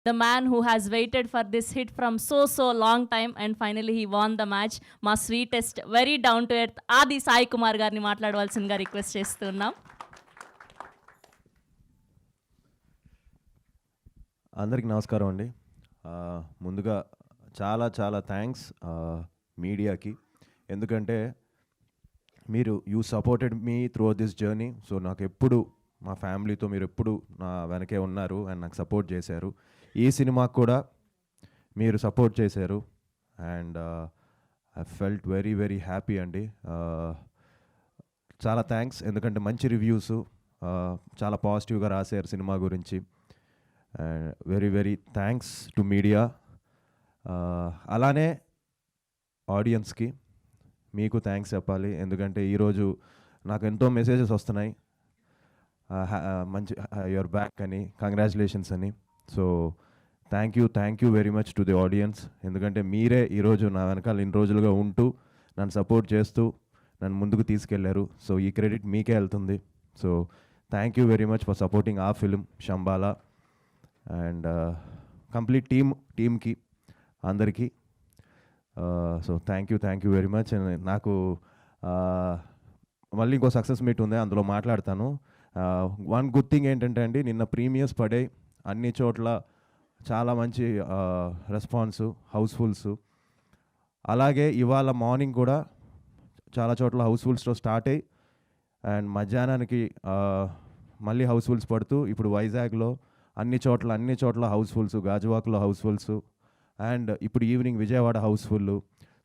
the man who has waited for this hit from so long time, and finally he won the match. మా sweetest very down to earth ఆది సాయి కుమార్ గారిని మాట్లాడవలసిందిగా request చేస్తున్నాం. అందరికి నమస్కారం అండి. ముందుగా చాలా చాలా థ్యాంక్స్ మీడియాకి, ఎందుకంటే మీరు you supported me through this journey. So నాకు ఎప్పుడు మా ఫ్యామిలీతో మీరు ఎప్పుడు నా వెనకే ఉన్నారు అండ్ నాకు సపోర్ట్ చేశారు. ఈ సినిమాకు కూడా మీరు సపోర్ట్ చేశారు and I felt very very happy అండి. చాలా థ్యాంక్స్, ఎందుకంటే మంచి రివ్యూస్ చాలా పాజిటివ్గా రాశారు సినిమా గురించి. Very very thanks to media. అలానే ఆడియన్స్కి మీకు థ్యాంక్స్ చెప్పాలి, ఎందుకంటే ఈరోజు నాకు ఎంతో మెసేజెస్ వస్తున్నాయి, మంచి యువర్ బ్యాక్ అని, కంగ్రాచులేషన్స్ అని. So thank you very much to the audience, ఎందుకంటే మీరే ఈరోజు నా వెనకాల ఇన్ని రోజులుగా ఉంటూ నన్ను సపోర్ట్ చేస్తూ నన్ను ముందుకు తీసుకెళ్లారు. సో ఈ క్రెడిట్ మీకే వెళ్తుంది. So thank you very much for supporting ఆ ఫిలిం శంబాలా అండ్ కంప్లీట్ టీమ్కి అందరికీ. So thank you very much. నాకు మళ్ళీ ఇంకో సక్సెస్ మీట్ ఉంది, అందులో మాట్లాడతాను. వన్ గుడ్ థింగ్ ఏంటంటే అండి, నిన్న ప్రీమియర్స్ పడే అన్ని చోట్ల చాలా మంచి రెస్పాన్స్, హౌస్ఫుల్స్. అలాగే ఇవాళ మార్నింగ్ కూడా చాలా చోట్ల హౌస్ఫుల్స్తో స్టార్ట్ అయ్యి అండ్ మధ్యాహ్నానికి మళ్ళీ హౌస్ఫుల్స్ పడుతూ ఇప్పుడు వైజాగ్లో అన్ని చోట్ల హౌస్ఫుల్స్, గాజువాక్లో హౌస్ఫుల్స్ అండ్ ఇప్పుడు ఈవినింగ్ విజయవాడ హౌస్ఫుల్.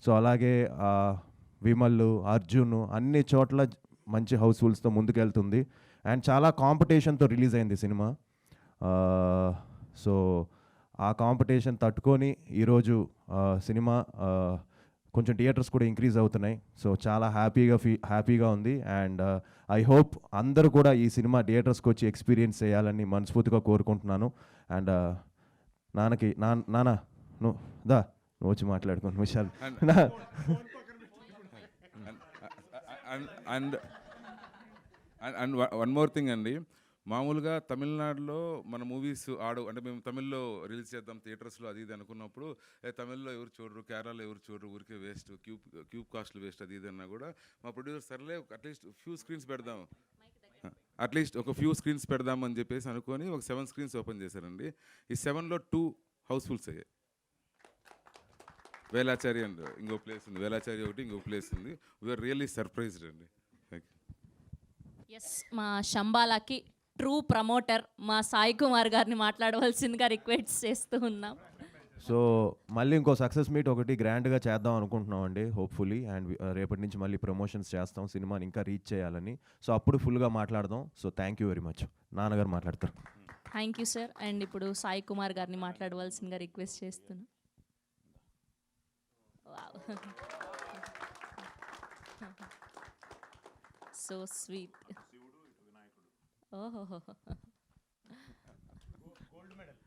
సో అలాగే విమల్, అర్జున్ అన్ని చోట్ల మంచి హౌస్ఫుల్స్తో ముందుకెళ్తుంది అండ్ చాలా కాంపిటీషన్తో రిలీజ్ అయింది సినిమా. సో ఆ కాంపిటీషన్ తట్టుకొని ఈరోజు సినిమా కొంచెం థియేటర్స్ కూడా ఇంక్రీజ్ అవుతున్నాయి. సో చాలా హ్యాపీగా ఉంది అండ్ ఐ హోప్ అందరూ కూడా ఈ సినిమా థియేటర్స్కి వచ్చి ఎక్స్పీరియన్స్ చేయాలని మనస్ఫూర్తిగా కోరుకుంటున్నాను. అండ్ నాన్న నువ్వు వచ్చి మాట్లాడుకోండి Vishal. And one more thing అండి, మామూలుగా తమిళనాడులో మన మూవీస్ అంటే మేము తమిళ్లో రిలీజ్ చేద్దాం థియేటర్స్లో అది ఇది అనుకున్నప్పుడు తమిళ్లో ఎవరు చూడరు, కేరళలో ఎవరు చూడరు, ఊరికే వేస్ట్, క్యూబ్ కాస్ట్లు వేస్ట్ అది ఇది అన్నా కూడా మా ప్రొడ్యూసర్ సర్లే అట్లీస్ట్ ఒక ఫ్యూ స్క్రీన్స్ పెడదామని చెప్పేసి అనుకొని ఒక 7 స్క్రీన్స్ ఓపెన్ చేశారండి. ఈ 7లో 2 హౌస్ఫుల్స్ అయ్యాయి. వేలాచారి అండ్ ఇంకో ప్లేస్ ఉంది, వేలాచారి ఒకటి ఇంకో ప్లేస్ ఉంది. వీఆర్ రియల్లీ సర్ప్రైజ్డ్ అండి. ఎస్, మా శంబాలాకి ట్రూ ప్రమోటర్ మా సాయి కుమార్ గారిని మాట్లాడవలసిందిగా రిక్వెస్ట్ చేస్తూ ఉన్నాం. సో మళ్ళీ ఇంకో సక్సెస్ మీట్ ఒకటి గ్రాండ్గా చేద్దాం అనుకుంటున్నాం అండి, హోప్ఫుల్లీ. అండ్ రేపటి నుంచి మళ్ళీ ప్రమోషన్స్ చేస్తాం, సినిమాని ఇంకా రీచ్ చేయాలని. సో అప్పుడు ఫుల్గా మాట్లాడదాం. So thank you very much. నాన్నగారు మాట్లాడతారు. Thank you sir. అండ్ ఇప్పుడు సాయి కుమార్ గారిని మాట్లాడవలసిందిగా రిక్వెస్ట్ చేస్తున్నాం. So sweet. ఓహో, గోల్డ్ మెడల్.